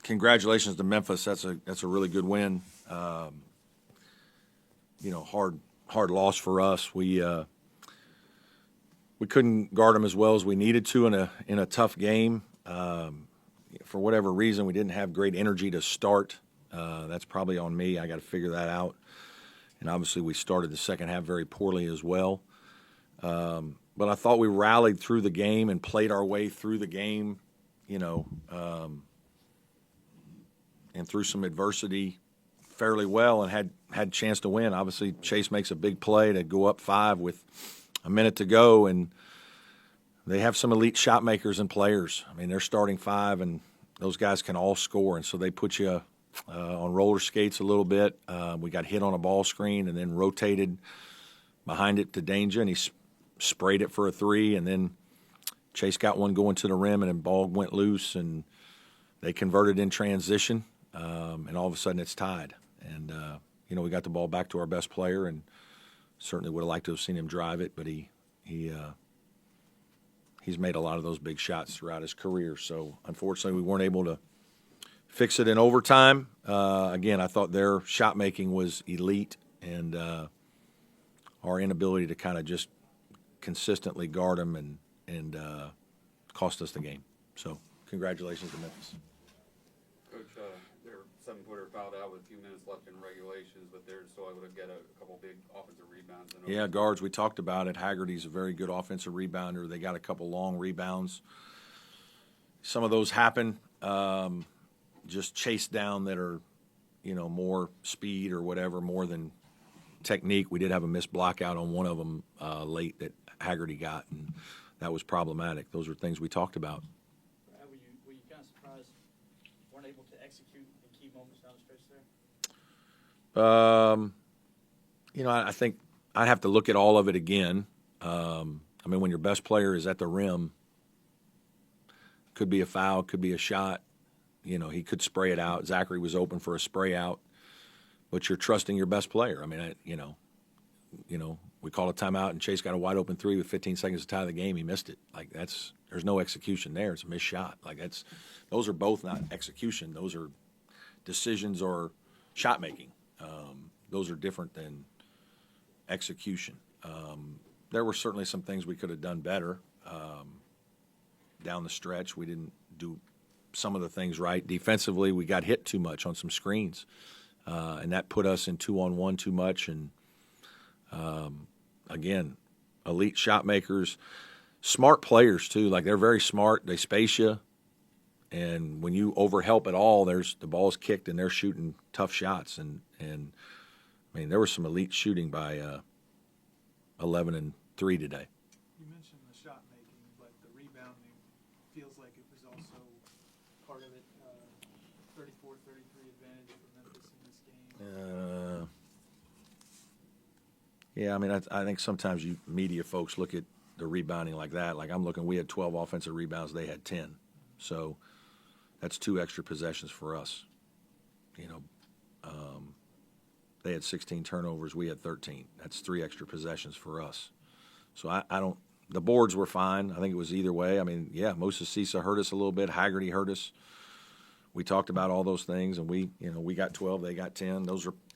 Congratulations to Memphis. That's a really good win. Hard loss for us. We couldn't guard them as well as we needed to in a tough game. For whatever reason, we didn't have great energy to start. That's probably on me. I got to figure that out. And obviously, we started the second half very poorly as well. But I thought we rallied through the game and played our way through the game, and through some adversity fairly well and had a chance to win. Obviously, Chase makes a big play to go up 5 with a minute to go, and they have some elite shot makers and players. I mean, they're starting 5, and those guys can all score, and so they put you on roller skates a little bit. We got hit on a ball screen and then rotated behind it to Danger, and he sprayed it for a 3, and then Chase got one going to the rim, and the ball went loose, and they converted in transition, and all of a sudden it's tied. And, we got the ball back to our best player, and certainly would have liked to have seen him drive it, but he's made a lot of those big shots throughout his career. So, unfortunately, we weren't able to fix it in overtime. Again, I thought their shot making was elite, and our inability to kind of just consistently guard them and cost us the game. So, congratulations to Memphis. Coach, their 7-footer fouled out with a few minutes left in regulations, but they're still able to get a couple big offensive rebounds. Yeah, guards, we talked about it. Haggerty's a very good offensive rebounder. They got a couple long rebounds. Some of those happen just chased down that are, more speed or whatever, more than technique. We did have a missed block out on one of them late that Haggerty got, and that was problematic. Those are things we talked about. Were you kind of surprised you weren't able to execute in key moments down the stretch there? I think I'd have to look at all of it again. When your best player is at the rim, could be a foul, could be a shot. He could spray it out. Zachary was open for a spray out, but you're trusting your best player. We called a timeout and Chase got a wide open 3 with 15 seconds to tie the game. He missed it. There's no execution there. It's a missed shot. Those are both not execution. Those are decisions or shot making. Those are different than execution. There were certainly some things we could have done better down the stretch. We didn't do some of the things right. Defensively, we got hit too much on some screens, and that put us in 2-on-1 too much. And, again, elite shot makers, smart players too. They're very smart. They space you. And when you overhelp at all, the ball's kicked and they're shooting tough shots. And there was some elite shooting by 11 and 3 today. You mentioned the shot making, but the rebounding feels like it was also part of it. 34-33 advantage for Memphis in this game. I think sometimes media folks look at the rebounding like that. I'm looking, we had 12 offensive rebounds, they had 10. So that's 2 extra possessions for us. They had 16 turnovers, we had 13. That's 3 extra possessions for us. So I don't. The boards were fine. I think it was either way. Moses Cisa hurt us a little bit. Haggerty hurt us. We talked about all those things, and we got 12, they got 10.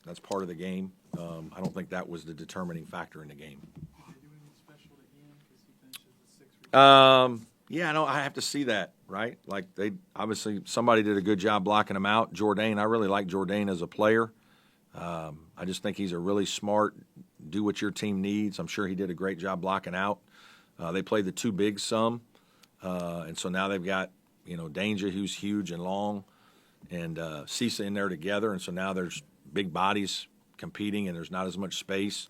That's part of the game. I don't think that was the determining factor in the game. Did they do anything special to Ian because he finishes with 6 rebounds? I have to see that, right? Obviously somebody did a good job blocking him out. Jourdain, I really like Jourdain as a player. I just think he's a really smart, do what your team needs. I'm sure he did a great job blocking out. They played the 2 bigs some, and so now they've got Danger, who's huge and long, and Cisa in there together, and so now there's big bodies competing, and there's not as much space.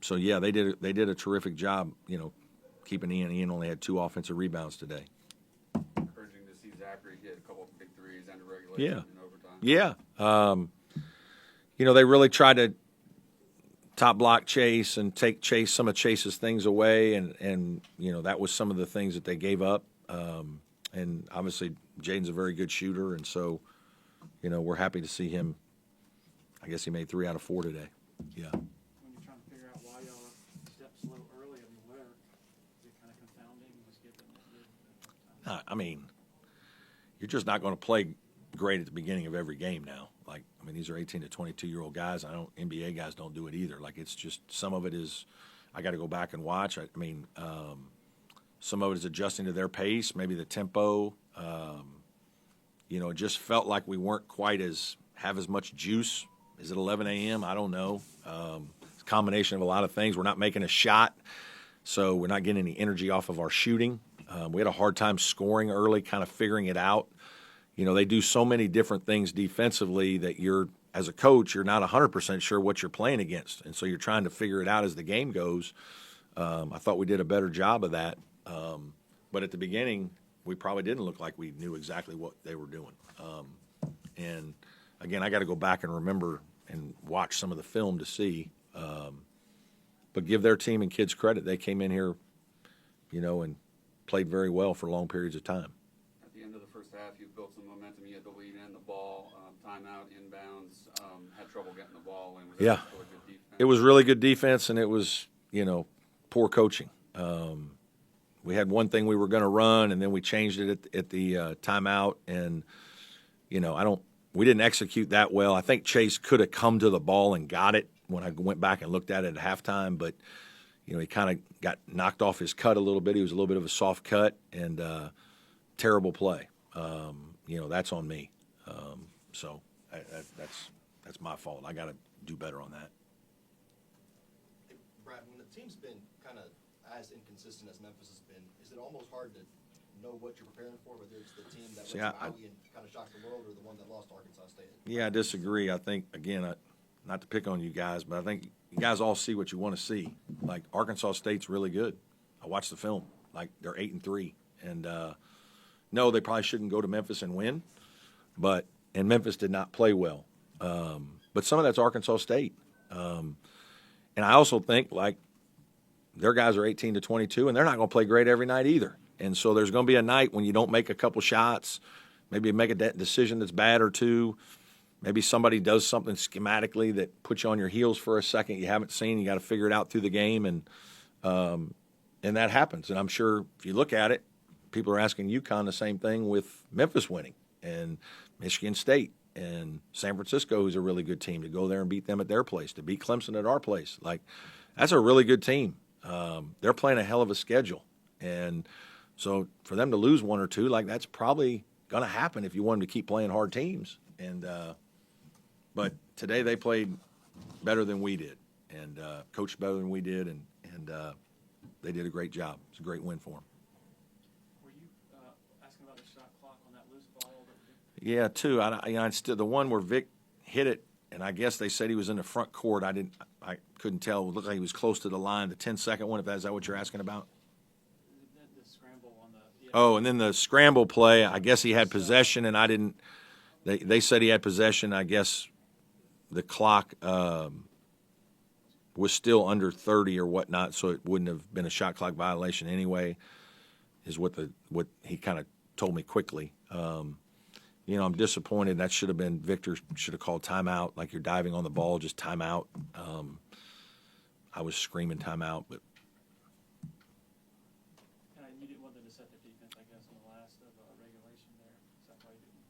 They did a terrific job, keeping Ian. Ian only had 2 offensive rebounds today. Encouraging to see Zachary hit a couple of big threes and regulation in overtime. Yeah. They really tried to top block Chase and take some of Chase's things away, and that was some of the things that they gave up. And obviously Jaden's a very good shooter, and so we're happy to see him. I guess he made 3 out of 4 today. Yeah. When you're trying to figure out why y'all stepped slow early, where is it kind of confounding? Just given I mean, you're just not going to play great at the beginning of every game now. Like, I mean, these are 18 to 22-year-old guys. NBA guys don't do it either. Like, it's just some of it is I got to go back and watch. I mean, some of it is adjusting to their pace, maybe the tempo. It just felt like we weren't quite have as much juice. Is it 11 a.m.? I don't know. It's a combination of a lot of things. We're not making a shot, so we're not getting any energy off of our shooting. We had a hard time scoring early, kind of figuring it out. They do so many different things defensively that as a coach, you're not 100% sure what you're playing against. And so you're trying to figure it out as the game goes. I thought we did a better job of that. But at the beginning, we probably didn't look like we knew exactly what they were doing. And, again, I got to go back and remember and watch some of the film to see. But give their team and kids credit. They came in here, and played very well for long periods of time. At the end of the first half, you built some momentum. You had the lead and the ball, timeout, inbounds, had trouble getting the ball. And was Yeah. really good defense. It was really good defense, and it was, poor coaching. We had one thing we were going to run, and then we changed it at the timeout, and we didn't execute that well. I think Chase could have come to the ball and got it when I went back and looked at it at halftime, but he kind of got knocked off his cut a little bit. He was a little bit of a soft cut, and terrible play. That's on me. So that's my fault. I got to do better on that. Brad, when the team's been kind of as inconsistent as Memphis has been, is it almost hard to know what you're preparing for, whether it's the team that went to Maui and kind of shocked the world or the one that lost to Arkansas State? Yeah, I disagree. I think, again, not to pick on you guys, but I think you guys all see what you want to see. Like, Arkansas State's really good. I watched the film. Like, they're 8-3. And, no, they probably shouldn't go to Memphis and win. And Memphis did not play well. But some of that's Arkansas State. And I also think, like, their guys are 18 to 22, and they're not going to play great every night either. And so there's going to be a night when you don't make a couple shots, maybe make a decision that's bad or two. Maybe somebody does something schematically that puts you on your heels for a second you haven't seen. You got to figure it out through the game, and that happens. And I'm sure if you look at it, people are asking UConn the same thing with Memphis winning and Michigan State and San Francisco, who's a really good team, to go there and beat them at their place, to beat Clemson at our place. Like, that's a really good team. They're playing a hell of a schedule. And so for them to lose one or two, like, that's probably going to happen if you want them to keep playing hard teams. And but today they played better than we did and coached better than we did, and they did a great job. It's a great win for them. Were you asking about the shot clock on that loose ball? Yeah, two. I still, the one where Vic hit it, and I guess they said he was in the front court. I couldn't tell. It looked like he was close to the line. The 10-second one, is that what you're asking about? The scramble on the. Oh, and then the scramble play. I guess he had possession, and I didn't. They said he had possession. I guess the clock was still under 30 or whatnot, so it wouldn't have been a shot clock violation anyway. Is what he kind of told me quickly. I'm disappointed. That should have been Victor should have called timeout. Like, you're diving on the ball, just timeout. I was screaming timeout, but You didn't want them to set the defense, I guess, on the last of regulation there. Is that why you didn't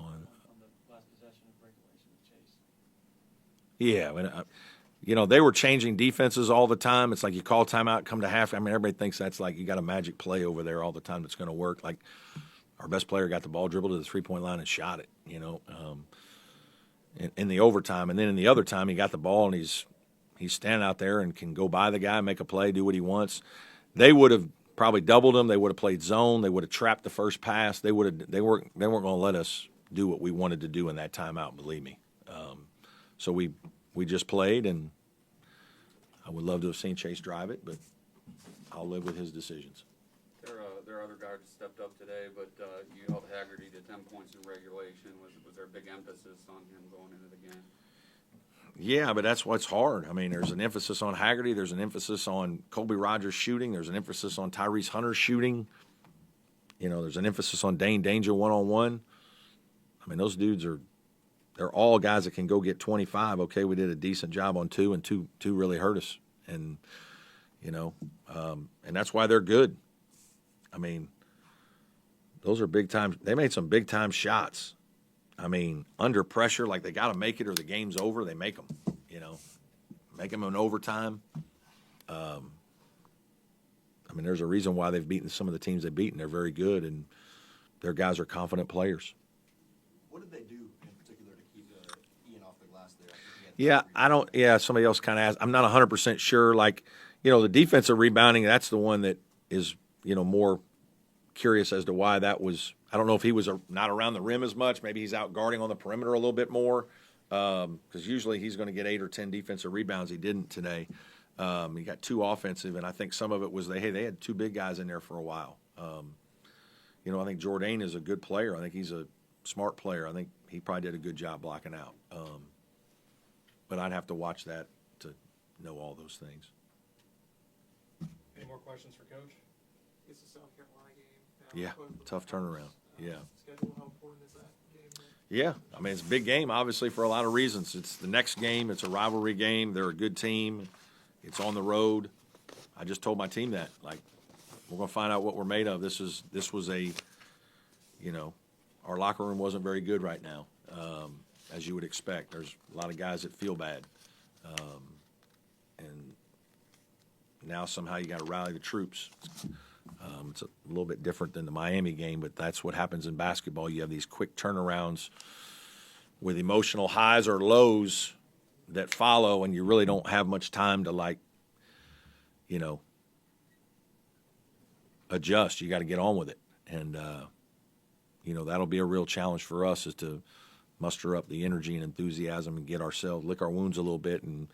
on the last possession of regulation with Chase? Yeah, they were changing defenses all the time. It's like you call timeout, come to half. I mean, everybody thinks that's like you got a magic play over there all the time that's going to work. Like, our best player got the ball, dribbled to the three-point line, and shot it. In the overtime, and then in the other time, he got the ball and he's standing out there and can go by the guy, make a play, do what he wants. They would have probably doubled him. They would have played zone. They would have trapped the first pass. They weren't going to let us do what we wanted to do in that timeout. Believe me. So we just played, and I would love to have seen Chase drive it, but I'll live with his decisions. There are other guys that stepped up today, but you held Haggerty to 10 points in regulation. Was there a big emphasis on him going into the game? Yeah, but that's what's hard. I mean, there's an emphasis on Haggerty. There's an emphasis on Colby Rogers shooting. There's an emphasis on Tyrese Hunter shooting. There's an emphasis on Dane Danger one-on-one. I mean, those dudes they're all guys that can go get 25. Okay, we did a decent job on two, and two really hurt us. And, and that's why they're good. I mean, those are big time. They made some big time shots. I mean, under pressure, like they got to make it or the game's over. They make them, make them in overtime. I mean, there's a reason why they've beaten some of the teams they've beaten. They're very good, and their guys are confident players. What did they do in particular to keep Ian off the glass there? Somebody else kind of asked. I'm not 100% sure. Like, the defensive rebounding, that's the one that is, more curious as to why that was. I don't know if he was not around the rim as much. Maybe he's out guarding on the perimeter a little bit more, because usually he's going to get 8 or 10 defensive rebounds. He didn't today. He got 2 offensive, and I think some of it was they had 2 big guys in there for a while. I think Jourdain is a good player. I think he's a smart player. I think he probably did a good job blocking out. But I'd have to watch that to know all those things. Any more questions for Coach? It's the South Carolina game. Yeah, tough turnaround. Yeah. Schedule, how important is that game? Yeah, I mean, it's a big game, obviously, for a lot of reasons. It's the next game. It's a rivalry game. They're a good team. It's on the road. I just told my team that. Like, we're going to find out what we're made of. This was a, our locker room wasn't very good right now, as you would expect. There's a lot of guys that feel bad. And now somehow you got to rally the troops. It's a little bit different than the Miami game, but that's what happens in basketball. You have these quick turnarounds with emotional highs or lows that follow, and you really don't have much time to, adjust. You got to get on with it. And, that'll be a real challenge for us, is to muster up the energy and enthusiasm and lick our wounds a little bit, and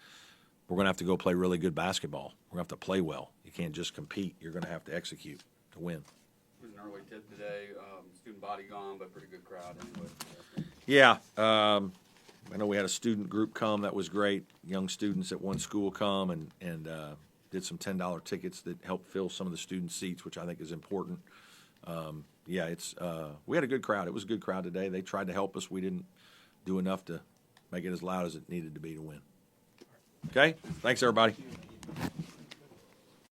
we're going to have to go play really good basketball. We're going to have to play well. You can't just compete. You're going to have to execute to win. It was an early tip today. Student body gone, but pretty good crowd anyway. Yeah. I know we had a student group come. That was great. Young students at one school come and did some $10 tickets that helped fill some of the student seats, which I think is important. We had a good crowd. It was a good crowd today. They tried to help us. We didn't do enough to make it as loud as it needed to be to win. Okay? Thanks, everybody.